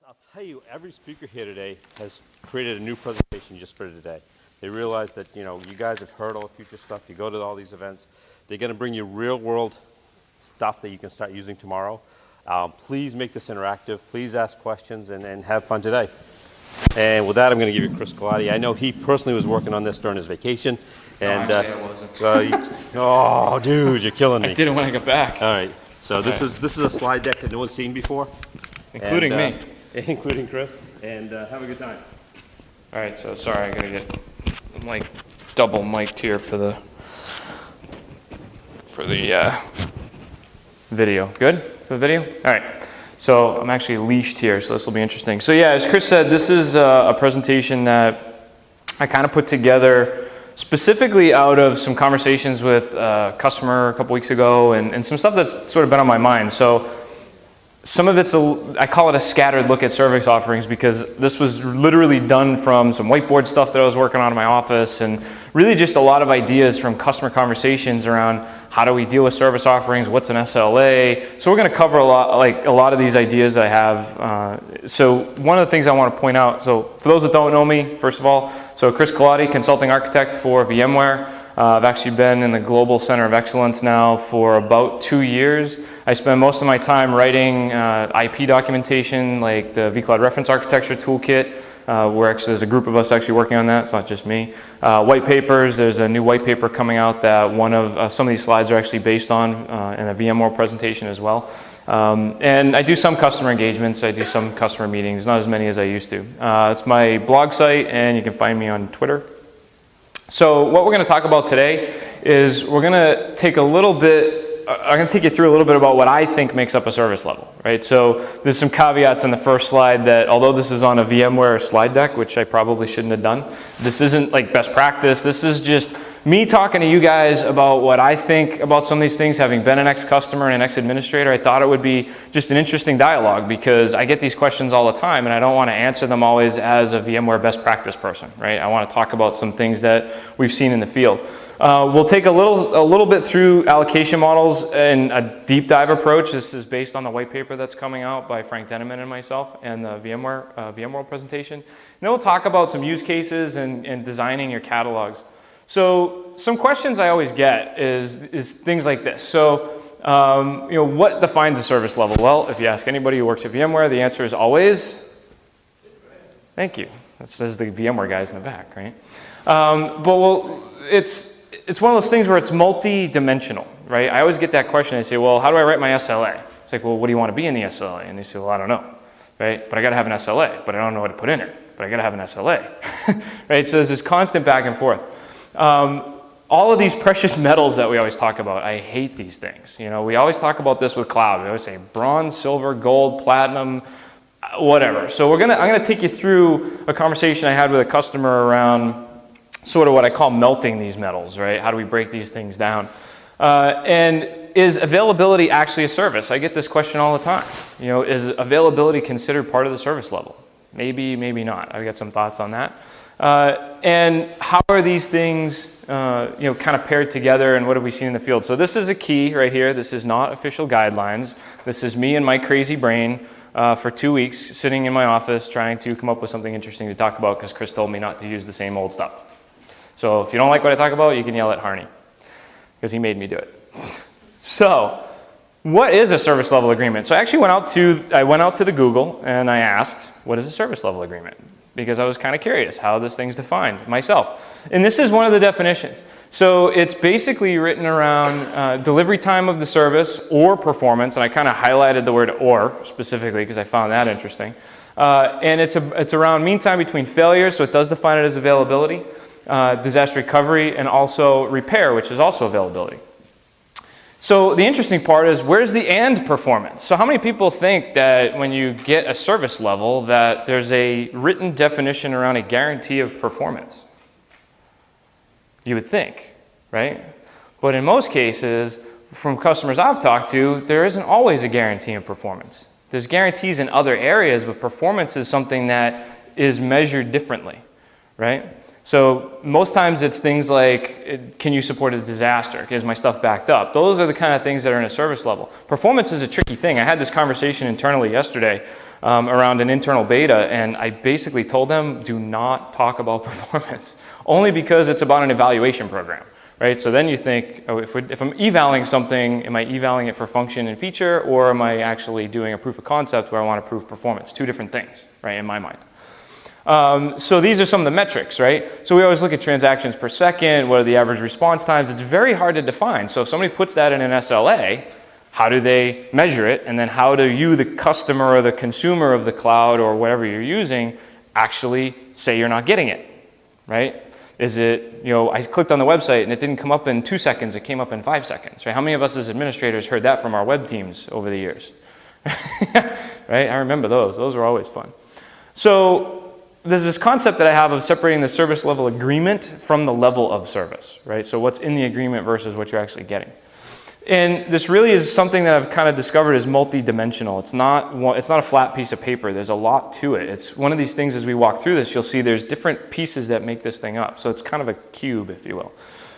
I'll tell you, every speaker here today has created a new presentation just for today. They realize that, you guys have heard all the future stuff. You go to all these events. They're going to bring you real world stuff that you can start using tomorrow. Please make this interactive. Please ask questions and have fun today. And with that, I'm going to give you Chris Colotti. I know he personally was working on this during his vacation. And, no, actually, I wasn't. Oh, dude, you're killing me. I did it when I got back. All right. So this is a slide deck that no one's seen before. Including me. Including Chris. And have a good time. All right, so sorry, I'm like double mic'd here for the video. Good for the video? All right. So I'm actually leashed here, so this will be interesting. So yeah, as Chris said, this is a presentation that I kind of put together specifically out of some conversations with a customer a couple weeks ago and some stuff that's sort of been on my mind. So some of it's, I call it a scattered look at service offerings because this was literally done from some whiteboard stuff that I was working on in my office and really just a lot of ideas from customer conversations around how do we deal with service offerings, what's an SLA. So we're going to cover a lot of these ideas that I have. So one of the things I want to point out, so for those that don't know me, first of all, so Chris Colotti, consulting architect for VMware. I've actually been in the Global Center of Excellence now for about 2 years. I spend most of my time writing IP documentation like the vCloud Reference Architecture Toolkit. There's a group of us actually working on that, it's not just me. White papers, there's a new white paper coming out that one of some of these slides are actually based on in a VMware presentation as well. And I do some customer engagements, I do some customer meetings, not as many as I used to. It's my blog site and you can find me on Twitter. So what we're going to talk about today is we're going to take I'm going to take you through a little bit about what I think makes up a service level, right? So there's some caveats in the first slide that although this is on a VMware slide deck, which I probably shouldn't have done, this isn't like best practice. This is just me talking to you guys about what I think about some of these things. Having been an ex-customer and an ex-administrator, I thought it would be just an interesting dialogue because I get these questions all the time and I don't want to answer them always as a VMware best practice person, right? I want to talk about some things that we've seen in the field. We'll take a little bit through allocation models and a deep dive approach. This is based on the white paper that's coming out by Frank Denneman and myself and the VMworld presentation. And then we'll talk about some use cases and designing your catalogs. So some questions I always get is things like this. So what defines a service level? Well, if you ask anybody who works at VMware, the answer is always, thank you. That says the VMware guys in the back, right? It's one of those things where it's multi-dimensional, right? I always get that question. I say, well, how do I write my SLA? It's like, well, what do you want to be in the SLA? And they say, well, I don't know, right? But I got to have an SLA, but I don't know what to put in it. But I got to have an SLA, right? So there's this constant back and forth. All of these precious metals that we always talk about, I hate these things. We always talk about this with cloud. We always say bronze, silver, gold, platinum, whatever. So I'm gonna take you through a conversation I had with a customer around sort of what I call melting these metals, right? How do we break these things down? And is availability actually a service? I get this question all the time. Is availability considered part of the service level? Maybe, maybe not. I've got some thoughts on that. And how are these things, kind of paired together and what have we seen in the field? So this is a key right here. This is not official guidelines. This is me and my crazy brain for 2 weeks sitting in my office trying to come up with something interesting to talk about because Chris told me not to use the same old stuff. So if you don't like what I talk about, you can yell at Harney because he made me do it. So what is a service level agreement? So I actually went out to the Google and I asked, what is a service level agreement? Because I was kind of curious how this thing's defined myself. And this is one of the definitions. So it's basically written around delivery time of the service or performance, and I kind of highlighted the word or specifically because I found that interesting. And it's around mean time between failures, so it does define it as availability, disaster recovery, and also repair, which is also availability. So the interesting part is, where's the and performance? So how many people think that when you get a service level that there's a written definition around a guarantee of performance? You would think, right? But in most cases, from customers I've talked to, there isn't always a guarantee of performance. There's guarantees in other areas, but performance is something that is measured differently, right? So most times it's things like, can you support a disaster? Is my stuff backed up? Those are the kind of things that are in a service level. Performance is a tricky thing. I had this conversation internally yesterday around an internal beta, and I basically told them, do not talk about performance, only because it's about an evaluation program, right? So then you think, oh, if I'm evaluing something, am I evaluing it for function and feature, or am I actually doing a proof of concept where I want to prove performance? Two different things, right, in my mind. So these are some of the metrics, right? So we always look at transactions per second, what are the average response times? It's very hard to define. So if somebody puts that in an SLA, how do they measure it? And then how do you, the customer or the consumer of the cloud or whatever you're using, actually say you're not getting it, right? Is it, I clicked on the website and it didn't come up in 2 seconds, it came up in 5 seconds, right? How many of us as administrators heard that from our web teams over the years? Right? I remember those. Those were always fun. So there's this concept that I have of separating the service level agreement from the level of service, right? So what's in the agreement versus what you're actually getting. And this really is something that I've kind of discovered is multi-dimensional. It's not a flat piece of paper. There's a lot to it. It's one of these things as we walk through this, you'll see there's different pieces that make this thing up. So it's kind of a cube, if you will.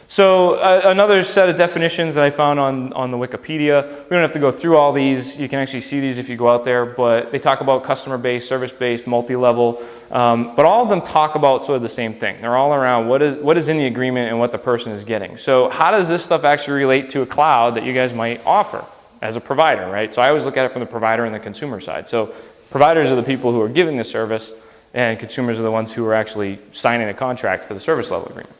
So another set of definitions that I found on the Wikipedia, we don't have to go through all these. You can actually see these if you go out there, but they talk about customer-based, service-based, multi-level, but all of them talk about sort of the same thing. They're all around what is in the agreement and what the person is getting. So how does this stuff actually relate to a cloud that you guys might offer as a provider, right? So I always look at it from the provider and the consumer side. So providers are the people who are giving the service, and consumers are the ones who are actually signing a contract for the service level agreement.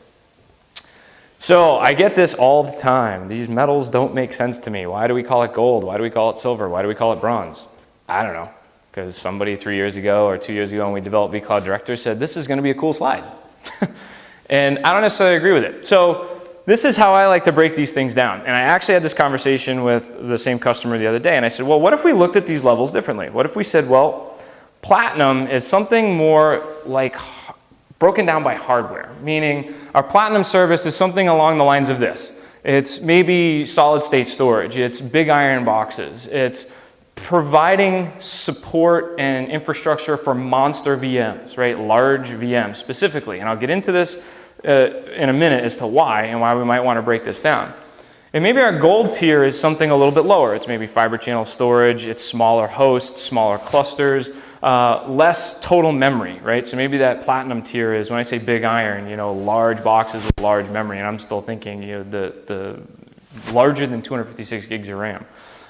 So I get this all the time. These metals don't make sense to me. Why do we call it gold? Why do we call it silver? Why do we call it bronze? I don't know. Because somebody 3 years ago or 2 years ago when we developed vCloud Director said, this is going to be a cool slide. And I don't necessarily agree with it. So this is how I like to break these things down. And I actually had this conversation with the same customer the other day. And I said, well, what if we looked at these levels differently? What if we said, well, platinum is something more like broken down by hardware, meaning our platinum service is something along the lines of this. It's maybe solid state storage, it's big iron boxes, it's providing support and infrastructure for monster VMs, right? Large VMs specifically. And I'll get into this in a minute as to why and why we might want to break this down. And maybe our gold tier is something a little bit lower. It's maybe fiber channel storage, it's smaller hosts, smaller clusters, less total memory, right? So maybe that platinum tier is, when I say big iron, large boxes with large memory, and I'm still thinking, the larger than 256 gigs of RAM.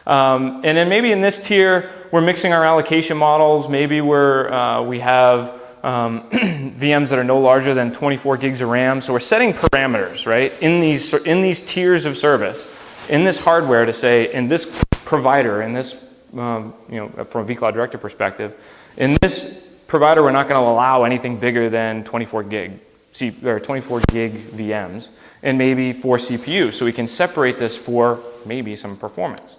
And then maybe in this tier, we're mixing our allocation models. Maybe we have VMs that are no larger than 24 gigs of RAM. So we're setting parameters, right, in these tiers of service, in this hardware to say, in this provider, in this, from a vCloud Director perspective, in this provider, we're not going to allow anything bigger than 24 gig VMs and maybe 4 CPUs. So we can separate this for maybe some performance.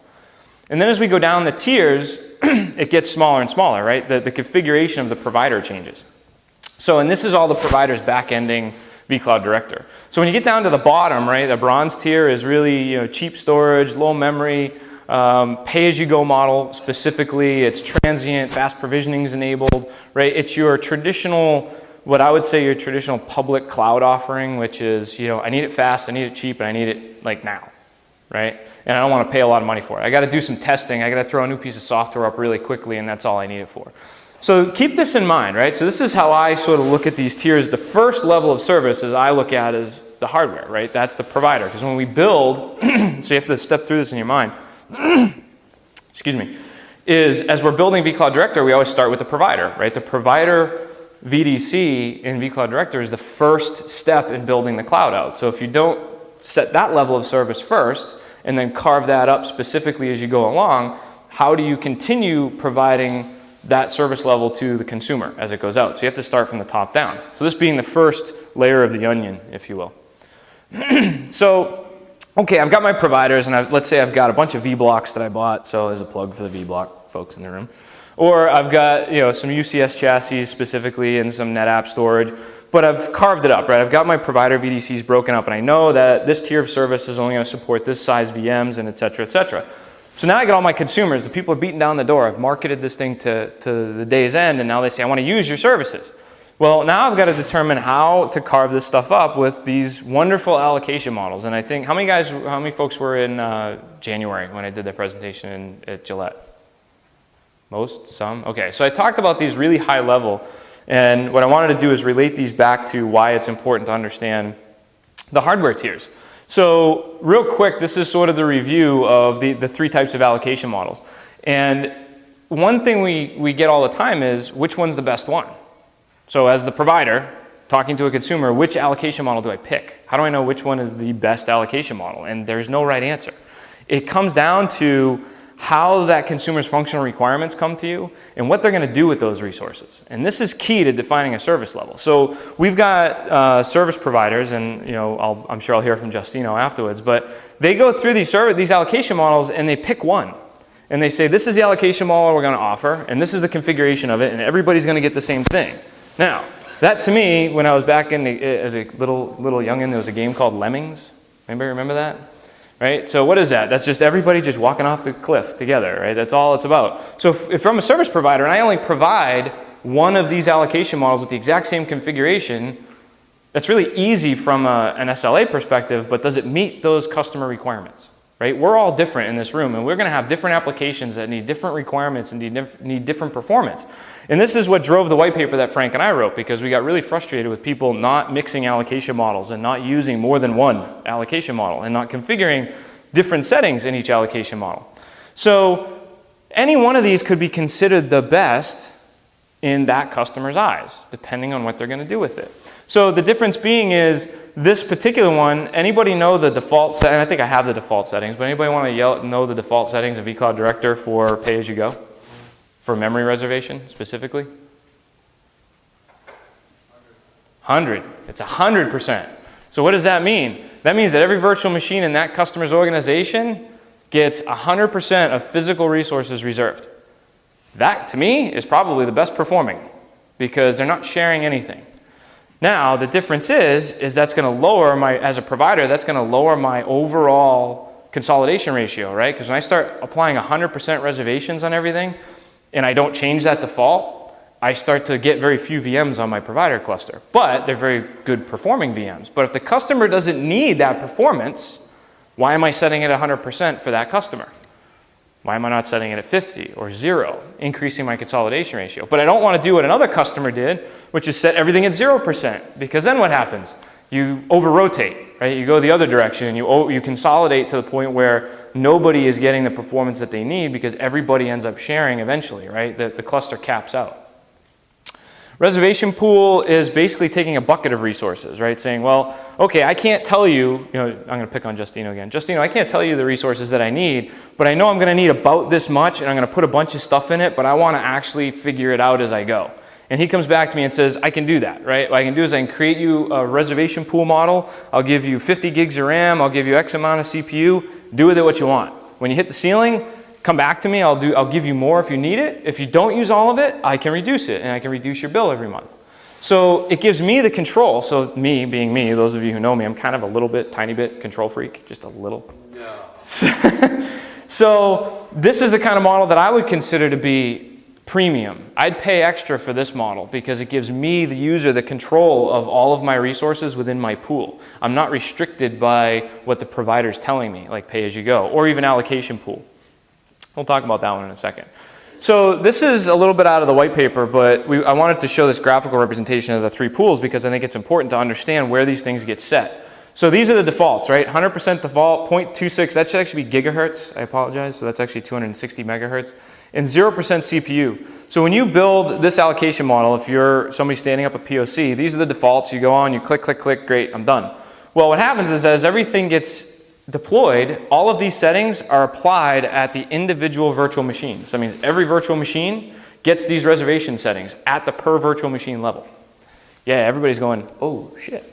And then as we go down the tiers, it gets smaller and smaller, right? The configuration of the provider changes. So, and this is all the providers back-ending vCloud Director. So when you get down to the bottom, right, the bronze tier is really cheap storage, low memory, pay-as-you-go model specifically. It's transient, fast provisioning is enabled, right? It's your traditional, what I would say your traditional public cloud offering, which is, I need it fast, I need it cheap, and I need it like now, right? And I don't want to pay a lot of money for it. I got to do some testing, I got to throw a new piece of software up really quickly, and that's all I need it for. So keep this in mind, right? So this is how I sort of look at these tiers. The first level of service is I look at as the hardware, right? That's the provider. Because when we build, so you have to step through this in your mind, excuse me, is as we're building vCloud Director, we always start with the provider, right? The provider VDC in vCloud Director is the first step in building the cloud out. So if you don't set that level of service first and then carve that up specifically as you go along, how do you continue providing that service level to the consumer as it goes out? So you have to start from the top down. So this being the first layer of the onion, if you will. So, okay, I've got my providers, and let's say I've got a bunch of vBlocks that I bought, so as a plug for the vBlock folks in the room. Or I've got some UCS chassis specifically and some NetApp storage, but I've carved it up, right? I've got my provider VDCs broken up, and I know that this tier of service is only going to support this size VMs, and et cetera, et cetera. So now I get all my consumers, the people are beating down the door. I've marketed this thing to the day's end, and now they say, I want to use your services. Well, now I've got to determine how to carve this stuff up with these wonderful allocation models. And I think, how many folks were in January when I did that presentation at Gillette? Most? Some? Okay, so I talked about these really high level, and what I wanted to do is relate these back to why it's important to understand the hardware tiers. So real quick, this is sort of the review of the three types of allocation models. And one thing we get all the time is, which one's the best one? So as the provider, talking to a consumer, which allocation model do I pick? How do I know which one is the best allocation model? And there's no right answer. It comes down to how that consumer's functional requirements come to you and what they're going to do with those resources. And this is key to defining a service level. So we've got service providers, and I'm sure I'll hear from Justino afterwards, but they go through these allocation models and they pick one. And they say, this is the allocation model we're going to offer, and this is the configuration of it, and everybody's going to get the same thing. Now, that to me, when I was back as a little youngin', there was a game called Lemmings. Anybody remember that? Right? So what is that? That's just everybody just walking off the cliff together, right? That's all it's about. So if I'm a service provider and I only provide one of these allocation models with the exact same configuration, that's really easy from an SLA perspective, but does it meet those customer requirements? Right? We're all different in this room, and we're going to have different applications that need different requirements and need different performance. And this is what drove the white paper that Frank and I wrote, because we got really frustrated with people not mixing allocation models and not using more than one allocation model and not configuring different settings in each allocation model. So any one of these could be considered the best in that customer's eyes, depending on what they're going to do with it. So the difference being is this particular one, anybody know the default setting? I think I have the default settings, but anybody want to know the default settings of vCloud Director for pay-as-you-go? For memory reservation specifically? 100. It's 100%. So what does that mean? That means that every virtual machine in that customer's organization gets 100% of physical resources reserved. That, to me, is probably the best performing because they're not sharing anything. Now, the difference is that's going to lower as a provider, that's going to lower my overall consolidation ratio, right? Because when I start applying 100% reservations on everything, and I don't change that default, I start to get very few VMs on my provider cluster. But they're very good performing VMs. But if the customer doesn't need that performance, why am I setting it 100% for that customer? Why am I not setting it at 50 or 0, increasing my consolidation ratio? But I don't want to do what another customer did, which is set everything at 0%, because then what happens? You over-rotate, right? You go the other direction, and you consolidate to the point where nobody is getting the performance that they need because everybody ends up sharing eventually, right? The cluster caps out. Reservation pool is basically taking a bucket of resources, right? Saying, well, okay, I can't tell you, I'm going to pick on Justino again. Justino, I can't tell you the resources that I need, but I know I'm going to need about this much, and I'm going to put a bunch of stuff in it, but I want to actually figure it out as I go. And he comes back to me and says, I can do that, right? What I can do is I can create you a reservation pool model. I'll give you 50 gigs of RAM. I'll give you X amount of CPU. Do with it what you want. When you hit the ceiling, come back to me. I'll give you more if you need it. If you don't use all of it, I can reduce it, and I can reduce your bill every month. So it gives me the control. So me, being me, those of you who know me, I'm kind of a little bit, tiny bit control freak, just a little. No. So this is the kind of model that I would consider to be premium. I'd pay extra for this model because it gives me, the user, the control of all of my resources within my pool. I'm not restricted by what the provider's telling me, like pay-as-you-go, or even allocation pool. We'll talk about that one in a second. So this is a little bit out of the white paper, but I wanted to show this graphical representation of the three pools because I think it's important to understand where these things get set. So these are the defaults, right? 100% default, 0.26, that should actually be gigahertz, I apologize, so that's actually 260 megahertz. And 0% CPU. So when you build this allocation model, if you're somebody standing up a POC, these are the defaults. You go on, you click, click, click, great, I'm done. Well, what happens is as everything gets deployed, all of these settings are applied at the individual virtual machine. So that means every virtual machine gets these reservation settings at the per virtual machine level. Yeah, everybody's going, oh shit.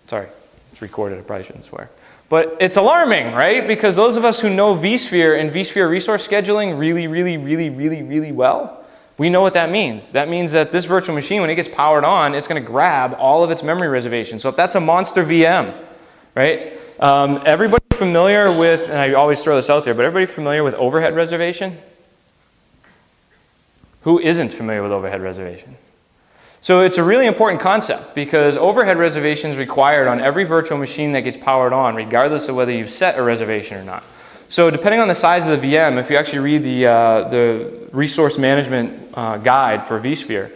Sorry, it's recorded, I probably shouldn't swear. But it's alarming, right? Because those of us who know vSphere and vSphere resource scheduling really well, we know what that means. That means that this virtual machine, when it gets powered on, it's going to grab all of its memory reservations. So if that's a monster VM, right? Everybody familiar with, and I always throw this out there, but everybody familiar with overhead reservation? Who isn't familiar with overhead reservation? So it's a really important concept because overhead reservation is required on every virtual machine that gets powered on, regardless of whether you've set a reservation or not. So depending on the size of the VM, if you actually read the resource management guide for vSphere,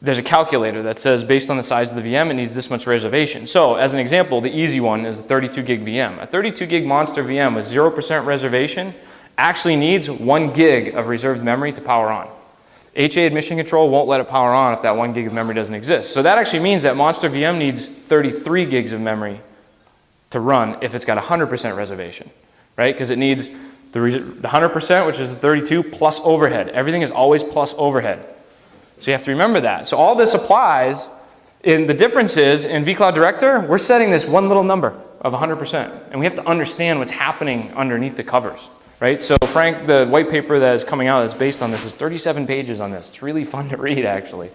there's a calculator that says based on the size of the VM, it needs this much reservation. So as an example, the easy one is a 32 gig VM. A 32 gig monster VM with 0% reservation actually needs 1 gig of reserved memory to power on. HA admission control won't let it power on if that 1 gig of memory doesn't exist. So that actually means that monster VM needs 33 gigs of memory to run if it's got 100% reservation, right? Because it needs the 100%, which is the 32, plus overhead. Everything is always plus overhead. So you have to remember that. So all this applies, and the difference is in vCloud Director, we're setting this one little number of 100%, and we have to understand what's happening underneath the covers, right? So Frank, the white paper that is coming out that's based on this is 37 pages on this. It's really fun to read, actually.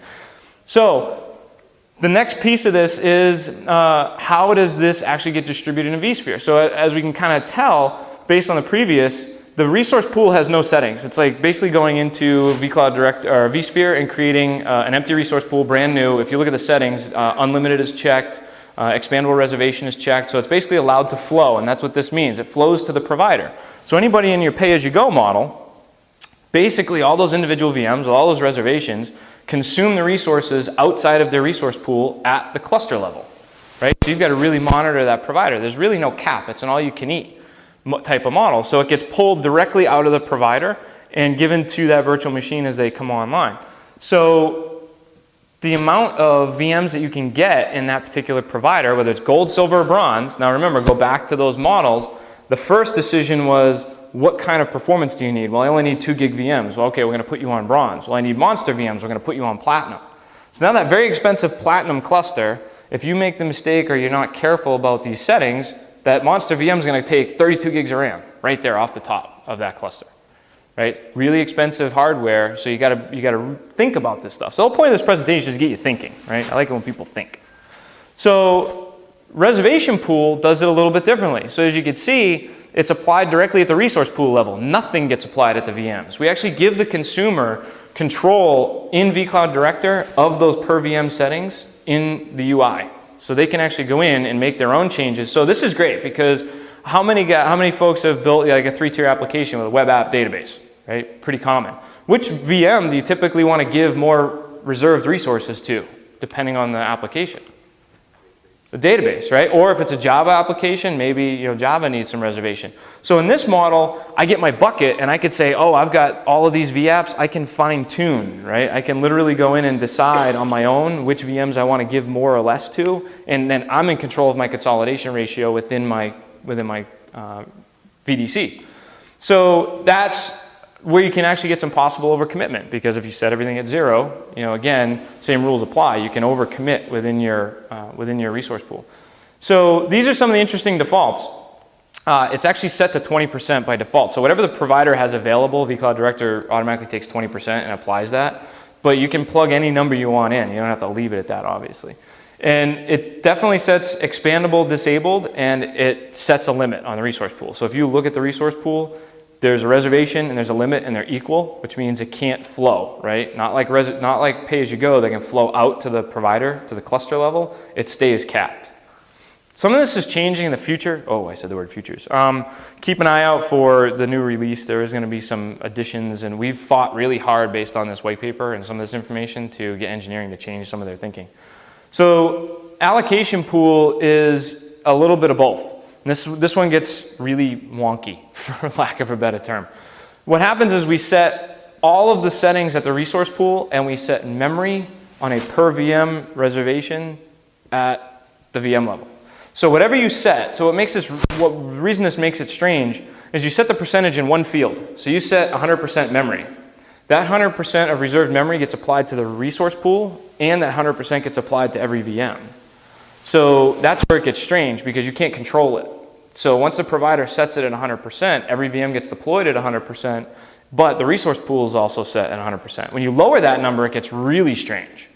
So the next piece of this is how does this actually get distributed in vSphere? So as we can kind of tell, based on the previous, the resource pool has no settings. It's like basically going into vCloud Direct or vSphere and creating an empty resource pool, brand new. If you look at the settings, unlimited is checked, expandable reservation is checked. So it's basically allowed to flow, and that's what this means. It flows to the provider. So anybody in your pay-as-you-go model, basically all those individual VMs with all those reservations consume the resources outside of their resource pool at the cluster level, right? So you've got to really monitor that provider. There's really no cap. It's an all-you-can-eat type of model. So it gets pulled directly out of the provider and given to that virtual machine as they come online. So the amount of VMs that you can get in that particular provider, whether it's gold, silver, or bronze, now remember, go back to those models. The first decision was, what kind of performance do you need? Well, I only need 2 gig VMs. Well, okay, we're going to put you on bronze. Well, I need monster VMs. We're going to put you on platinum. So now that very expensive platinum cluster, if you make the mistake or you're not careful about these settings, that monster VM is going to take 32 gigs of RAM right there off the top of that cluster, right? Really expensive hardware, so you got to think about this stuff. So the whole point of this presentation is to get you thinking, right? I like it when people think. So reservation pool does it a little bit differently. So as you can see, it's applied directly at the resource pool level. Nothing gets applied at the VMs. We actually give the consumer control in vCloud Director of those per VM settings in the UI. So they can actually go in and make their own changes. So this is great because how many folks have built like a 3-tier application with a web app database, right? Pretty common. Which VM do you typically want to give more reserved resources to, depending on the application? The database, right? Or if it's a Java application, maybe Java needs some reservation. So in this model, I get my bucket and I could say, oh, I've got all of these vApps. I can fine tune, right? I can literally go in and decide on my own which VMs I want to give more or less to, and then I'm in control of my consolidation ratio within my VDC. So that's where you can actually get some possible overcommitment, because if you set everything at 0, again, same rules apply. You can overcommit within your resource pool. So these are some of the interesting defaults. It's actually set to 20% by default. So whatever the provider has available, vCloud Director automatically takes 20% and applies that. But you can plug any number you want in. You don't have to leave it at that, obviously. And it definitely sets expandable disabled, and it sets a limit on the resource pool. So if you look at the resource pool, there's a reservation and there's a limit, and they're equal, which means it can't flow, right? Not like pay-as-you-go, they can flow out to the provider, to the cluster level. It stays capped. Some of this is changing in the future. Oh, I said the word futures. Keep an eye out for the new release. There is going to be some additions, and we've fought really hard based on this white paper and some of this information to get engineering to change some of their thinking. So allocation pool is a little bit of both. And this one gets really wonky, for lack of a better term. What happens is we set all of the settings at the resource pool, and we set memory on a per VM reservation at the VM level. So whatever you set, so the reason this makes it strange is you set the percentage in one field. So you set 100% memory. That 100% of reserved memory gets applied to the resource pool, and that 100% gets applied to every VM. So that's where it gets strange, because you can't control it. So once the provider sets it at 100%, every VM gets deployed at 100%, but the resource pool is also set at 100%. When you lower that number, it gets really strange,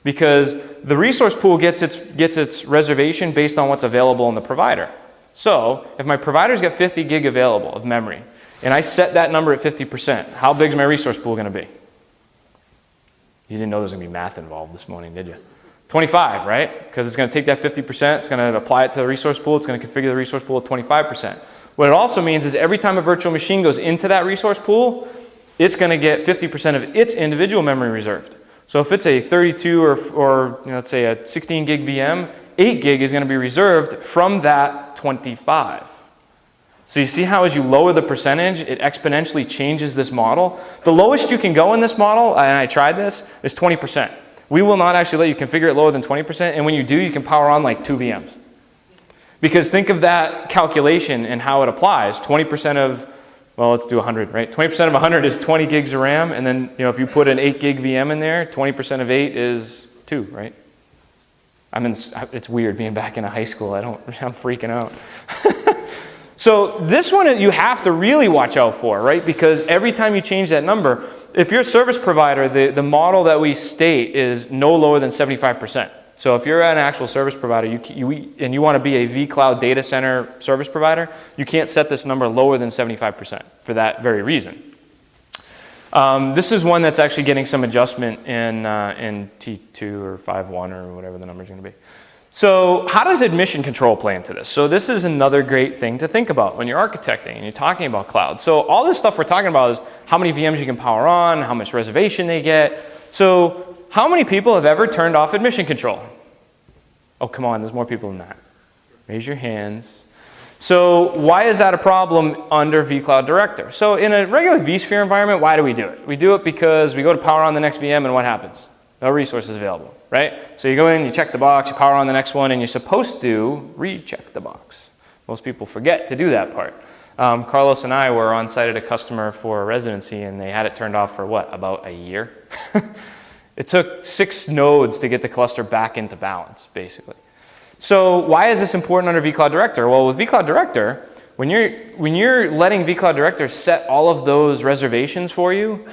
because the resource pool gets its reservation based on what's available in the provider. So if my provider's got 50 gig available of memory, and I set that number at 50%, how big is my resource pool going to be? You didn't know there was going to be math involved this morning, did you? 25, right? Because it's going to take that 50%, it's going to apply it to the resource pool, it's going to configure the resource pool at 25%. What it also means is every time a virtual machine goes into that resource pool, it's going to get 50% of its individual memory reserved. So if it's a 32 or let's say a 16 gig VM, 8 gig is going to be reserved from that 25. So you see how as you lower the percentage, it exponentially changes this model. The lowest you can go in this model, and I tried this, is 20%. We will not actually let you configure it lower than 20%, and when you do, you can power on like 2 VMs. Because think of that calculation and how it applies. 20% of, well, let's do 100, right? 20% of 100 is 20 gigs of RAM, and then if you put an 8 gig VM in there, 20% of 8 is 2, right? It's weird being back in high school. I'm freaking out. So this one you have to really watch out for, right? Because every time you change that number, if you're a service provider, the model that we state is no lower than 75%. So if you're an actual service provider and you want to be a vCloud data center service provider, you can't set this number lower than 75% for that very reason. This is one that's actually getting some adjustment in T2 or 5.1 or whatever the number is going to be. So how does admission control play into this? So this is another great thing to think about when you're architecting and you're talking about cloud. So all this stuff we're talking about is how many VMs you can power on, how much reservation they get. So how many people have ever turned off admission control? Oh, come on, there's more people than that. Raise your hands. So why is that a problem under vCloud Director? So in a regular vSphere environment, why do we do it? We do it because we go to power on the next VM and what happens? No resources available, right? So you go in, you check the box, you power on the next one, and you're supposed to recheck the box. Most people forget to do that part. Carlos and I were on site at a customer for a residency, and they had it turned off for what, about a year? It took 6 nodes to get the cluster back into balance, basically. So why is this important under vCloud Director? Well, with vCloud Director, when you're letting vCloud Director set all of those reservations for you,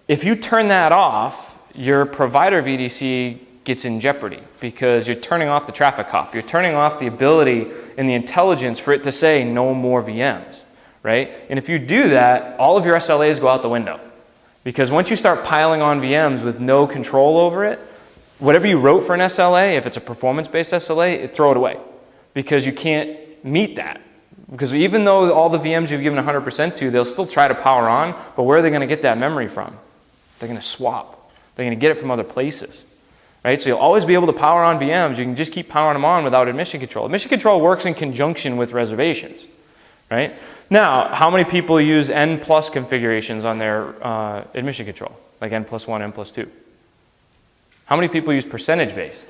if you turn that off, your provider VDC gets in jeopardy because you're turning off the traffic cop. You're turning off the ability and the intelligence for it to say no more VMs, right? And if you do that, all of your SLAs go out the window. Because once you start piling on VMs with no control over it, whatever you wrote for an SLA, if it's a performance-based SLA, throw it away. Because you can't meet that. Because even though all the VMs you've given 100% to, they'll still try to power on, but where are they going to get that memory from? They're going to swap. They're going to get it from other places. Right? So you'll always be able to power on VMs. You can just keep powering them on without admission control. Admission control works in conjunction with reservations. Right? Now, how many people use N+ configurations on their admission control? Like N+1, N+2? How many people use percentage-based?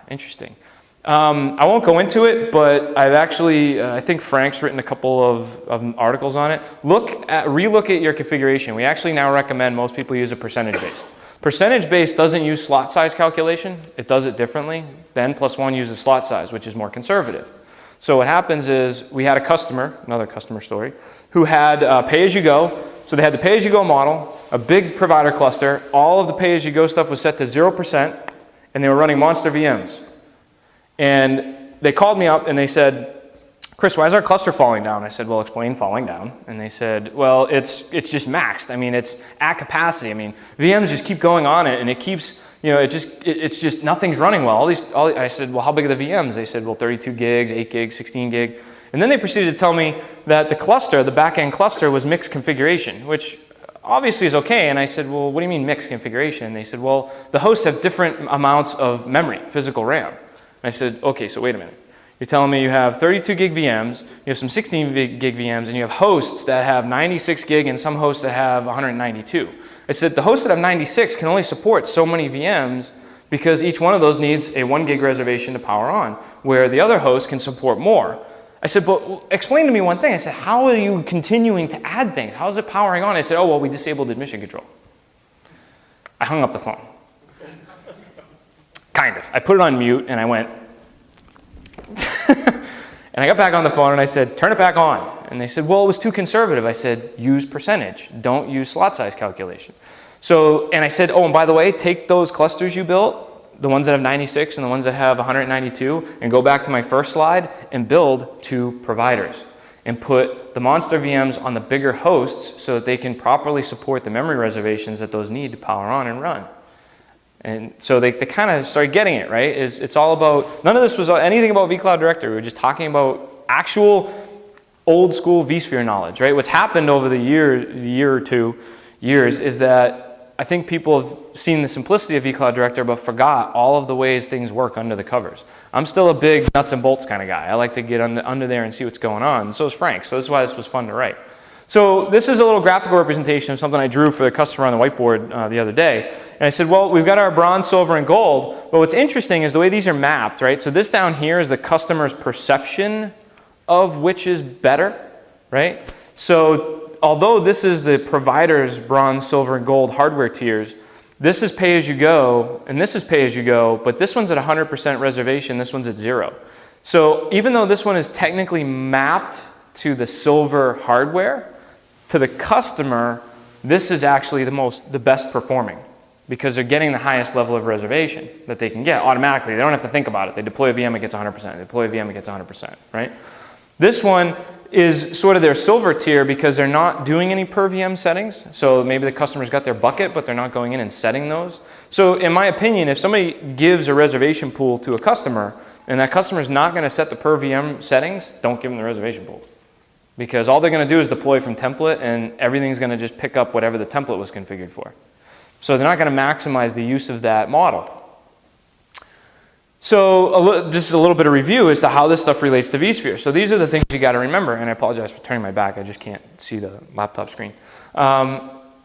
Interesting. I won't go into it, but I've actually, I think Frank's written a couple of articles on it. Relook at your configuration. We actually now recommend most people use a percentage-based. Percentage-based doesn't use slot size calculation. It does it differently. The N+1 uses slot size, which is more conservative. So what happens is we had a customer, another customer story, who had pay-as-you-go. So they had the pay-as-you-go model, a big provider cluster. All of the pay-as-you-go stuff was set to 0%, and they were running monster VMs. And they called me up and they said, Chris, why is our cluster falling down? I said, well, explain falling down. And they said, well, it's just maxed. I mean, it's at capacity. I mean, VMs just keep going on it, and it keeps, it's just nothing's running well. I said, well, how big are the VMs? They said, well, 32 gigs, 8 gigs, 16 gig. And then they proceeded to tell me that the cluster, the back-end cluster, was mixed configuration, which obviously is okay. And I said, well, what do you mean mixed configuration? And they said, well, the hosts have different amounts of memory, physical RAM. And I said, okay, so wait a minute. You're telling me you have 32 gig VMs, you have some 16 gig VMs, and you have hosts that have 96 gig and some hosts that have 192. I said, the hosts that have 96 can only support so many VMs because each one of those needs a 1 gig reservation to power on, where the other hosts can support more. I said, but explain to me one thing. I said, how are you continuing to add things? How is it powering on? I said, oh, well, we disabled admission control. I hung up the phone. Kind of. I put it on mute and I went, and I got back on the phone and I said, turn it back on. And they said, well, it was too conservative. I said, use percentage. Don't use slot size calculation. So, and I said, oh, and by the way, take those clusters you built, the ones that have 96 and the ones that have 192, and go back to my first slide and build 2 providers. And put the monster VMs on the bigger hosts so that they can properly support the memory reservations that those need to power on and run. And so they kind of started getting it, right? It's all about, none of this was anything about vCloud Director. We were just talking about actual old school vSphere knowledge, right? What's happened over the year or 2 years is that I think people have seen the simplicity of vCloud Director but forgot all of the ways things work under the covers. I'm still a big nuts and bolts kind of guy. I like to get under there and see what's going on, and so is Frank. So this is why this was fun to write. So this is a little graphical representation of something I drew for the customer on the whiteboard the other day. And I said, well, we've got our bronze, silver, and gold, but what's interesting is the way these are mapped, right? So this down here is the customer's perception of which is better, right? So although this is the provider's bronze, silver, and gold hardware tiers, this is pay-as-you-go, and this is pay-as-you-go, but this one's at 100% reservation, this one's at 0. So even though this one is technically mapped to the silver hardware, to the customer, this is actually the best performing because they're getting the highest level of reservation that they can get automatically. They don't have to think about it. They deploy a VM, it gets 100%. They deploy a VM, it gets 100%, right? This one is sort of their silver tier because they're not doing any per VM settings. So maybe the customer's got their bucket, but they're not going in and setting those. So in my opinion, if somebody gives a reservation pool to a customer and that customer's not going to set the per VM settings, don't give them the reservation pool. Because all they're going to do is deploy from template and everything's going to just pick up whatever the template was configured for. So they're not going to maximize the use of that model. So just a little bit of review as to how this stuff relates to vSphere. So these are the things you got to remember, and I apologize for turning my back, I just can't see the laptop screen.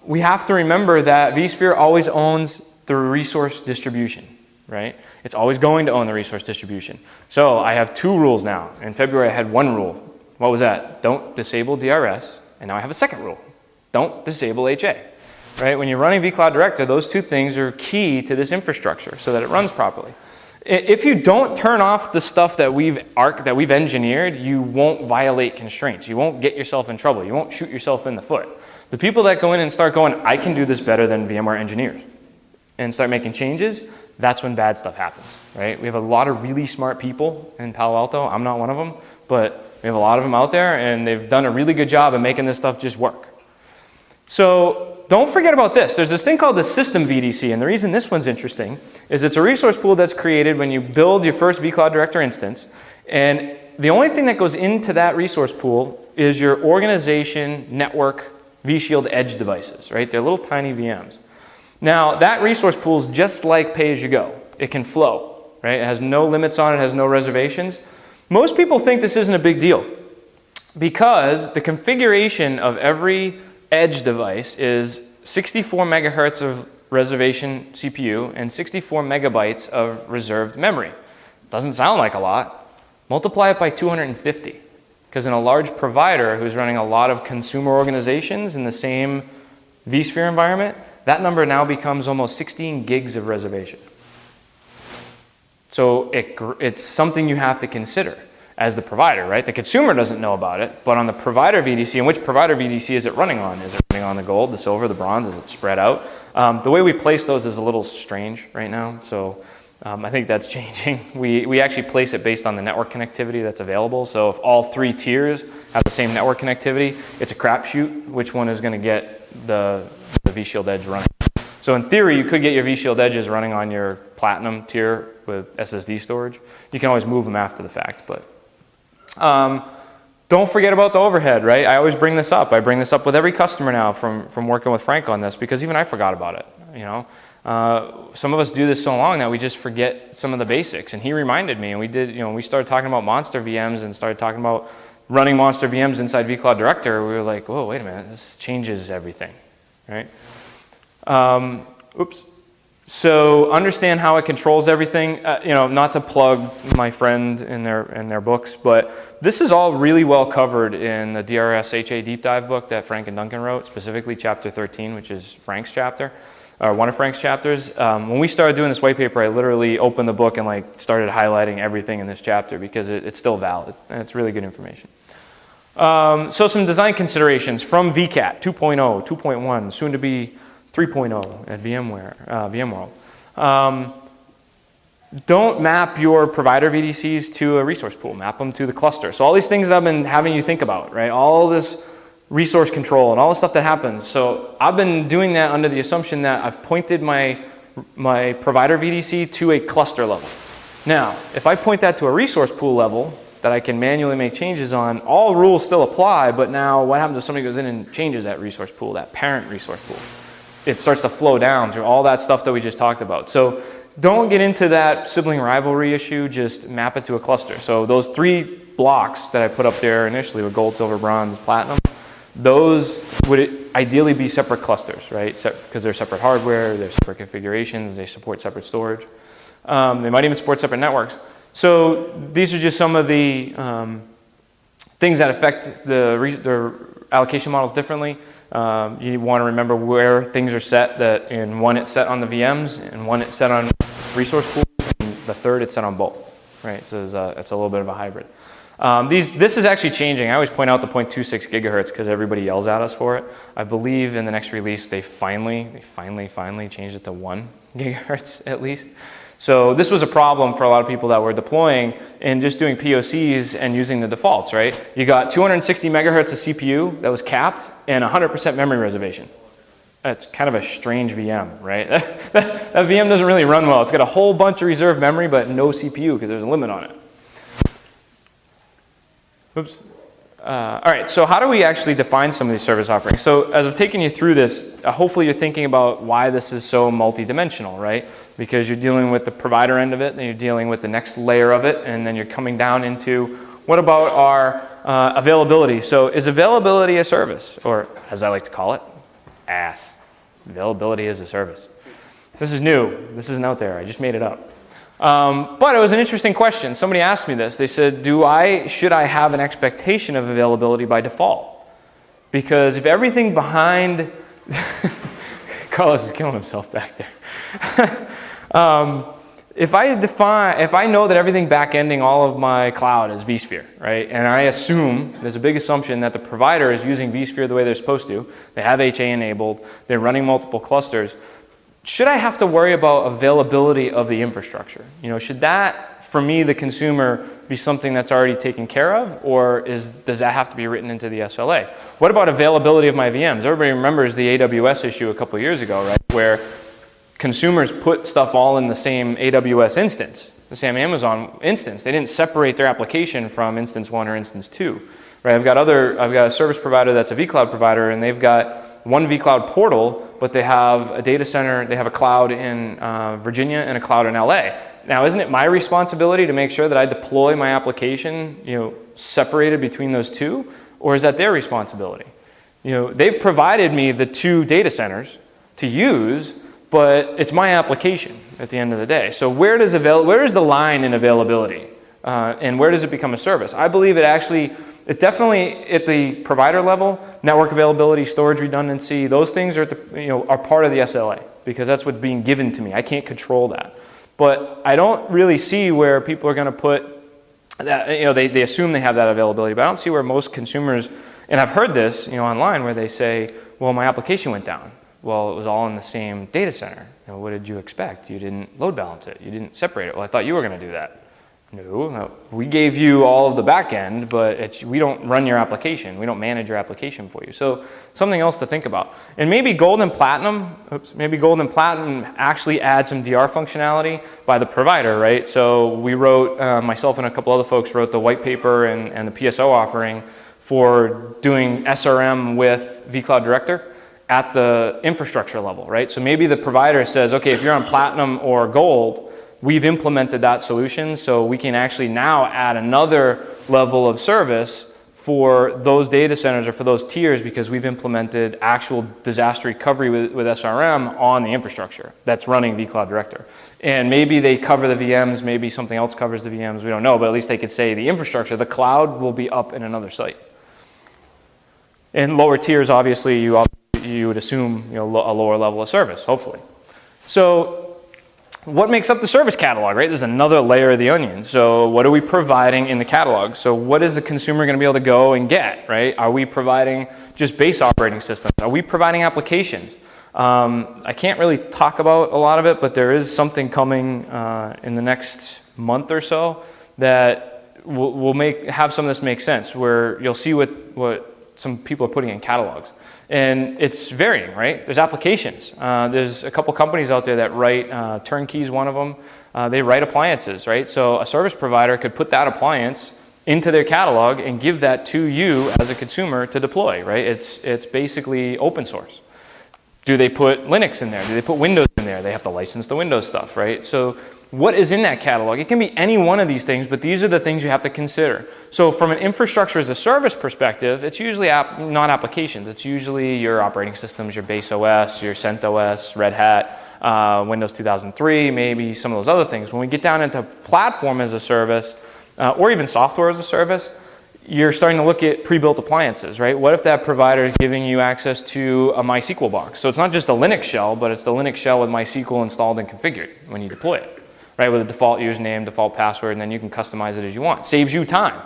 We have to remember that vSphere always owns the resource distribution, right? It's always going to own the resource distribution. So I have 2 rules now. In February I had 1 rule. What was that? Don't disable DRS, and now I have a 2nd rule. Don't disable HA, right? When you're running vCloud Director, those 2 things are key to this infrastructure so that it runs properly. If you don't turn off the stuff that we've engineered, you won't violate constraints. You won't get yourself in trouble. You won't shoot yourself in the foot. The people that go in and start going, I can do this better than VMware engineers, and start making changes, that's when bad stuff happens, right? We have a lot of really smart people in Palo Alto. I'm not one of them, but we have a lot of them out there, and they've done a really good job of making this stuff just work. So don't forget about this. There's this thing called the system VDC, and the reason this one's interesting is it's a resource pool that's created when you build your first vCloud Director instance, and the only thing that goes into that resource pool is your organization network vShield edge devices, right? They're little tiny VMs. Now, that resource pool is just like pay-as-you-go. It can flow, right? It has no limits on it, has no reservations. Most people think this isn't a big deal because the configuration of every edge device is 64 megahertz of reservation CPU and 64 megabytes of reserved memory. Doesn't sound like a lot. Multiply it by 250, because in a large provider who's running a lot of consumer organizations in the same vSphere environment, that number now becomes almost 16 gigs of reservation. So it's something you have to consider as the provider, right? The consumer doesn't know about it, but on the provider VDC, and which provider VDC is it running on? Is it running on the gold, the silver, the bronze? Is it spread out? The way we place those is a little strange right now, so I think that's changing. We actually place it based on the network connectivity that's available, so if all 3 tiers have the same network connectivity, it's a crapshoot which one is going to get the vShield Edge running. So in theory, you could get your vShield Edges running on your Platinum tier with SSD storage. You can always move them after the fact, but don't forget about the overhead, right? I always bring this up. I bring this up with every customer now from working with Frank on this because even I forgot about it, you know. Some of us do this so long that we just forget some of the basics, and he reminded me, and we did, you know, we started talking about monster VMs and started talking about running monster VMs inside vCloud Director. We were like, whoa, wait a minute, this changes everything, right? So understand how it controls everything. You know, not to plug my friend in their books, but this is all really well covered in the DRS HA deep dive book that Frank and Duncan wrote, specifically chapter 13, which is Frank's chapter, or one of Frank's chapters. When we started doing this white paper, I literally opened the book and like started highlighting everything in this chapter because it's still valid and it's really good information. So some design considerations from VCAT 2.0, 2.1, soon to be 3.0 at VMworld. Don't map your provider VDCs to a resource pool. Map them to the cluster. So all these things I've been having you think about, right? All this resource control and all the stuff that happens. So I've been doing that under the assumption that I've pointed my provider VDC to a cluster level. Now, if I point that to a resource pool level, that I can manually make changes on, all rules still apply, but now what happens if somebody goes in and changes that resource pool, that parent resource pool? It starts to flow down through all that stuff that we just talked about. So don't get into that sibling rivalry issue, just map it to a cluster. So those 3 blocks that I put up there initially with gold, silver, bronze, platinum, those would ideally be separate clusters, right? Because they're separate hardware, they're separate configurations, they support separate storage. They might even support separate networks. So these are just some of the things that affect the allocation models differently. You want to remember where things are set, that in one it's set on the VMs, and one it's set on resource pools, and the third it's set on both, right? So it's a little bit of a hybrid. This is actually changing. I always point out the 0.26 gigahertz because everybody yells at us for it. I believe in the next release they finally changed it to 1 gigahertz at least. So this was a problem for a lot of people that were deploying and just doing POCs and using the defaults, right? You got 260 megahertz of CPU that was capped and 100% memory reservation. That's kind of a strange VM, right? That VM doesn't really run well. It's got a whole bunch of reserved memory but no CPU because there's a limit on it. Oops. All right, so how do we actually define some of these service offerings? So as I've taken you through this, hopefully you're thinking about why this is so multi-dimensional, right? Because you're dealing with the provider end of it, then you're dealing with the next layer of it, and then you're coming down into what about our availability? So is availability a service? Or as I like to call it, AaaS. Availability is a service. This is new. This isn't out there. I just made it up. But it was an interesting question. Somebody asked me this. They said, should I have an expectation of availability by default? Because if everything behind, Carlos is killing himself back there. If I know that everything back-ending all of my cloud is vSphere, right? And I assume, there's a big assumption that the provider is using vSphere the way they're supposed to. They have HA enabled. They're running multiple clusters. Should I have to worry about availability of the infrastructure? You know, should that, for me, the consumer, be something that's already taken care of, or does that have to be written into the SLA? What about availability of my VMs? Everybody remembers the AWS issue a couple years ago, right? Where consumers put stuff all in the same AWS instance, the same Amazon instance. They didn't separate their application from instance 1 or instance 2, right? I've got a service provider that's a vCloud provider, and they've got one vCloud portal, but they have a data center, they have a cloud in Virginia and a cloud in LA. Now, isn't it my responsibility to make sure that I deploy my application, separated between those two, or is that their responsibility? They've provided me the 2 data centers to use, but it's my application at the end of the day. So where is the line in availability, and where does it become a service? I believe it definitely at the provider level, network availability, storage redundancy, those things are part of the SLA because that's what's being given to me. I can't control that. But I don't really see where people are going to put that, they assume they have that availability, but I don't see where most consumers, and I've heard this, online where they say, well, my application went down. Well, it was all in the same data center. What did you expect? You didn't load balance it. You didn't separate it. Well, I thought you were going to do that. No, we gave you all of the back end, but we don't run your application. We don't manage your application for you. So something else to think about. And maybe gold and platinum actually add some DR functionality by the provider, right? So we wrote, myself and a couple other folks wrote the white paper and the PSO offering for doing SRM with vCloud Director at the infrastructure level, right? So maybe the provider says, okay, if you're on platinum or gold, we've implemented that solution, so we can actually now add another level of service for those data centers or for those tiers because we've implemented actual disaster recovery with SRM on the infrastructure that's running vCloud Director. And maybe they cover the VMs, maybe something else covers the VMs, we don't know, but at least they could say the infrastructure, the cloud will be up in another site. And lower tiers, obviously, you would assume a lower level of service, hopefully. So what makes up the service catalog, right? There's another layer of the onion. So what are we providing in the catalog? So what is the consumer going to be able to go and get, right? Are we providing just base operating systems? Are we providing applications? I can't really talk about a lot of it, but there is something coming in the next month or so that will have some of this make sense, where you'll see what some people are putting in catalogs. And it's varying, right? There's applications. There's a couple companies out there that write, Turnkey's one of them. They write appliances, right? So a service provider could put that appliance into their catalog and give that to you as a consumer to deploy, right? It's basically open source. Do they put Linux in there? Do they put Windows in there? They have to license the Windows stuff, right? So what is in that catalog? It can be any one of these things, but these are the things you have to consider. So from an infrastructure as a service perspective, it's usually not applications. It's usually your operating systems, your base OS, your CentOS, Red Hat, Windows 2003, maybe some of those other things. When we get down into platform as a service, or even software as a service, you're starting to look at pre-built appliances, right? What if that provider is giving you access to a MySQL box? So it's not just a Linux shell, but it's the Linux shell with MySQL installed and configured when you deploy it, right? With a default username, default password, and then you can customize it as you want. Saves you time,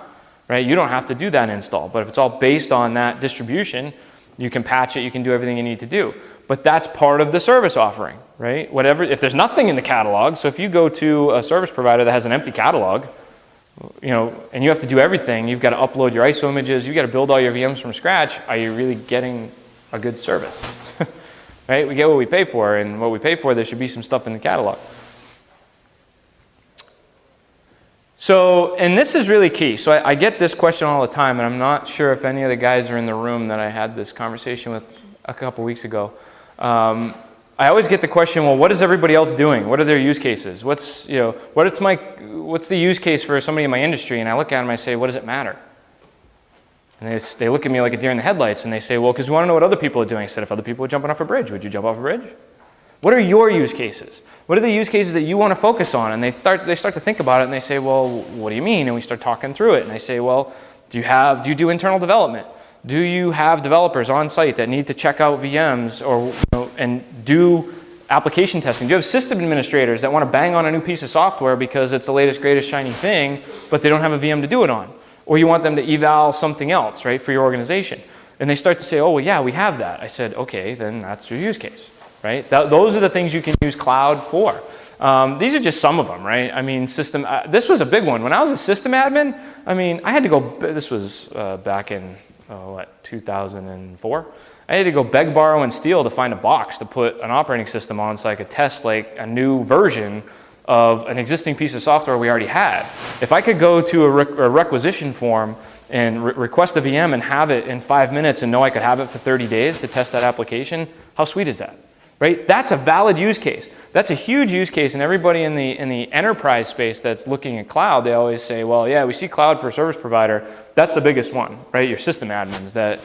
right? You don't have to do that install, but if it's all based on that distribution, you can patch it, you can do everything you need to do. But that's part of the service offering, right? Whatever, if there's nothing in the catalog, so if you go to a service provider that has an empty catalog, you know, and you have to do everything, you've got to upload your ISO images, you've got to build all your VMs from scratch, are you really getting a good service? Right? We get what we pay for, and what we pay for, there should be some stuff in the catalog. So, and this is really key. So I get this question all the time, and I'm not sure if any of the guys are in the room that I had this conversation with a couple weeks ago. I always get the question, well, what is everybody else doing? What are their use cases? What's the use case for somebody in my industry? And I look at them and I say, what does it matter? And they look at me like a deer in the headlights, and they say, well, because we want to know what other people are doing. I said, if other people are jumping off a bridge, would you jump off a bridge? What are your use cases? What are the use cases that you want to focus on? And they start to think about it, and they say, well, what do you mean? And we start talking through it. And I say, well, do you do internal development? Do you have developers on site that need to check out VMs or and do application testing? Do you have system administrators that want to bang on a new piece of software because it's the latest, greatest, shiny thing, but they don't have a VM to do it on? Or you want them to eval something else, right, for your organization? And they start to say, oh, well, yeah, we have that. I said, okay, then that's your use case, right? Those are the things you can use cloud for. These are just some of them, right? I mean, this was a big one. When I was a system admin, I mean, I had to go, this was back in, 2004? I had to go beg, borrow, and steal to find a box to put an operating system on so I could test like a new version of an existing piece of software we already had. If I could go to a requisition form and request a VM and have it in 5 minutes and know I could have it for 30 days to test that application, how sweet is that, right? That's a valid use case. That's a huge use case, and everybody in the enterprise space that's looking at cloud, they always say, well, yeah, we see cloud for a service provider. That's the biggest one, right? Your system admins that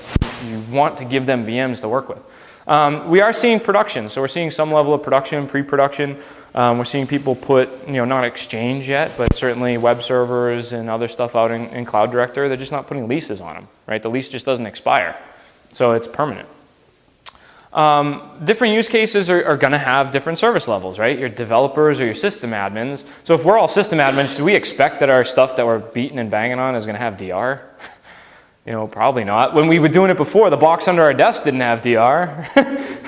you want to give them VMs to work with. We are seeing production, so we're seeing some level of production, pre-production. We're seeing people put, not Exchange yet, but certainly web servers and other stuff out in Cloud Director. They're just not putting leases on them, right? The lease just doesn't expire, so it's permanent. Different use cases are going to have different service levels, right? Your developers or your system admins. So if we're all system admins, do we expect that our stuff that we're beating and banging on is going to have DR? Probably not. When we were doing it before, the box under our desk didn't have DR,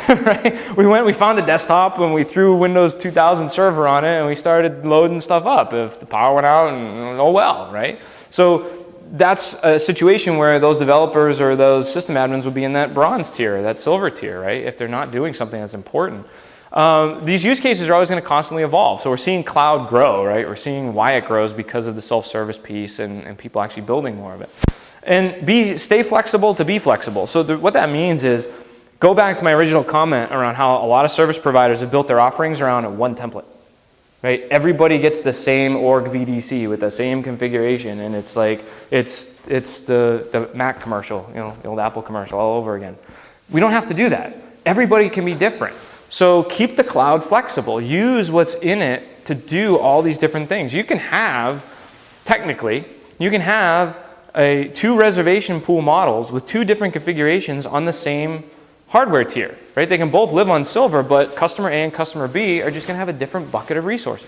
right? We found a desktop and we threw Windows 2000 server on it and we started loading stuff up. If the power went out, and oh well, right? So that's a situation where those developers or those system admins would be in that bronze tier, that silver tier, right? If they're not doing something that's important. These use cases are always going to constantly evolve. So we're seeing cloud grow, right? We're seeing why it grows because of the self-service piece and people actually building more of it. And stay flexible to be flexible. So what that means is, go back to my original comment around how a lot of service providers have built their offerings around one template. Right? Everybody gets the same org VDC with the same configuration, and it's like it's the Mac commercial, the old Apple commercial all over again. We don't have to do that. Everybody can be different. So keep the cloud flexible. Use what's in it to do all these different things. You can have, technically, two reservation pool models with two different configurations on the same hardware tier, right? They can both live on silver, but customer A and customer B are just going to have a different bucket of resources.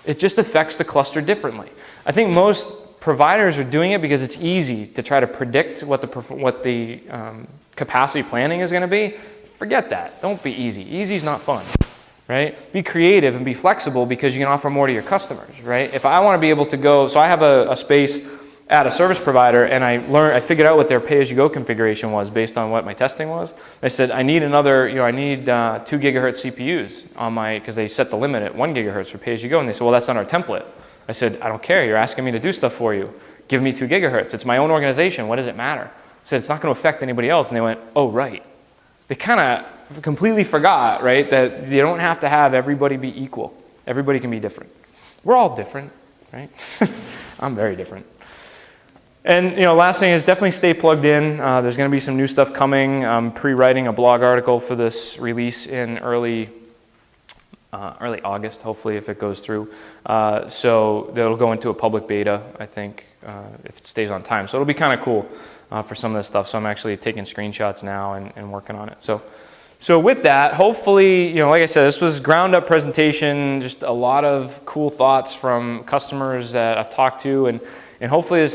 It just affects the cluster differently. I think most providers are doing it because it's easy to try to predict what the capacity planning is going to be. Forget that. Don't be easy. Easy is not fun, right? Be creative and be flexible because you can offer more to your customers, right? If I want to be able to go, so I have a space at a service provider, and I figured out what their pay-as-you-go configuration was based on what my testing was. I said, I need another, I need 2 gigahertz CPUs on because they set the limit at 1 gigahertz for pay-as-you-go, and they said, well, that's not our template. I said, I don't care, you're asking me to do stuff for you. give me 2 gigahertz. It's my own organization. What does it matter? I said, it's not going to affect anybody else. And they went, oh, right. They kind of completely forgot, right, that you don't have to have everybody be equal. Everybody can be different. We're all different, right? I'm very different. And last thing is definitely stay plugged in. There's going to be some new stuff coming. I'm pre-writing a blog article for this release in early August, hopefully, if it goes through. So that'll go into a public beta, I think, if it stays on time. So it'll be kind of cool for some of this stuff. So I'm actually taking screenshots now and working on it. So with that, hopefully, like I said, this was ground up presentation, just a lot of cool thoughts from customers that I've talked to, and hopefully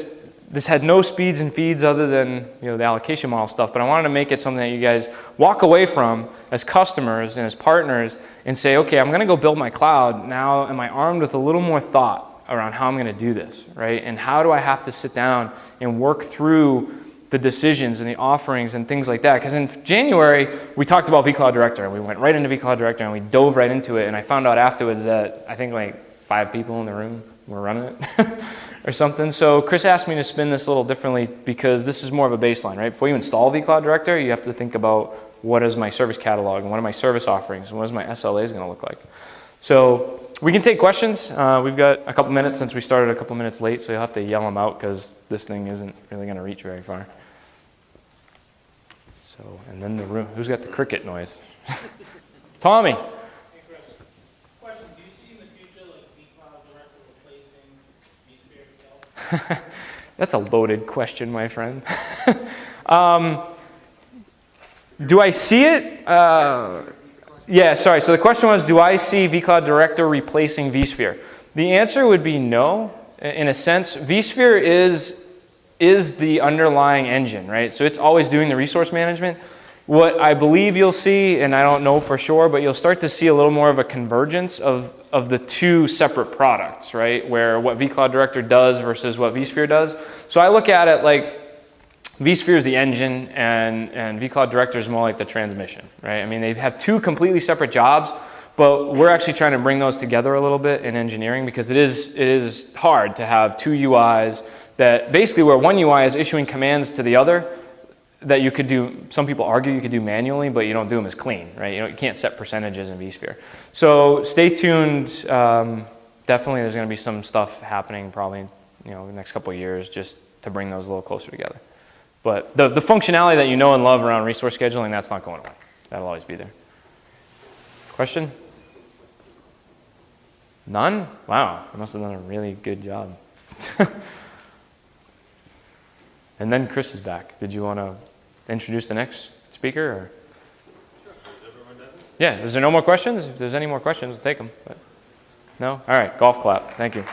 this had no speeds and feeds other than the allocation model stuff, but I wanted to make it something that you guys walk away from as customers and as partners and say, okay, I'm going to go build my cloud. Now am I armed with a little more thought around how I'm going to do this, right? And how do I have to sit down and work through the decisions and the offerings and things like that? Because in January, we talked about vCloud Director, and we went right into vCloud Director, and we dove right into it, and I found out afterwards that I think like 5 people in the room were running it. Or something. So Chris asked me to spin this a little differently because this is more of a baseline, right? Before you install vCloud Director, you have to think about what is my service catalog and what are my service offerings and what is my SLAs going to look like. So we can take questions. We've got a couple minutes since we started a couple minutes late, so you'll have to yell them out because this thing isn't really going to reach very far. So, and then the room, who's got the cricket noise? Tommy. That's a loaded question, my friend. Do I see it? Yeah, sorry. So the question was, do I see vCloud Director replacing vSphere? The answer would be no. In a sense, vSphere is the underlying engine, right? So it's always doing the resource management. What I believe you'll see, and I don't know for sure, but you'll start to see a little more of a convergence of the 2 separate products, right? Where what vCloud Director does versus what vSphere does. So I look at it like vSphere is the engine and vCloud Director is more like the transmission, right? I mean, they have 2 completely separate jobs, but we're actually trying to bring those together a little bit in engineering because it is hard to have 2 UIs that basically where one UI is issuing commands to the other that you could do, some people argue you could do manually, but you don't do them as clean, right? You can't set percentages in vSphere. So stay tuned. Definitely there's going to be some stuff happening probably the next couple of years just to bring those a little closer together. But the functionality that you know and love around resource scheduling, that's not going away. That'll always be there. Question? None? Wow, I must have done a really good job. And then Chris is back. Did you want to introduce the next speaker? Or? Sure. Is everyone done? Yeah. Is there no more questions? If there's any more questions, we'll take them. But no? All right. Golf clap. Thank you.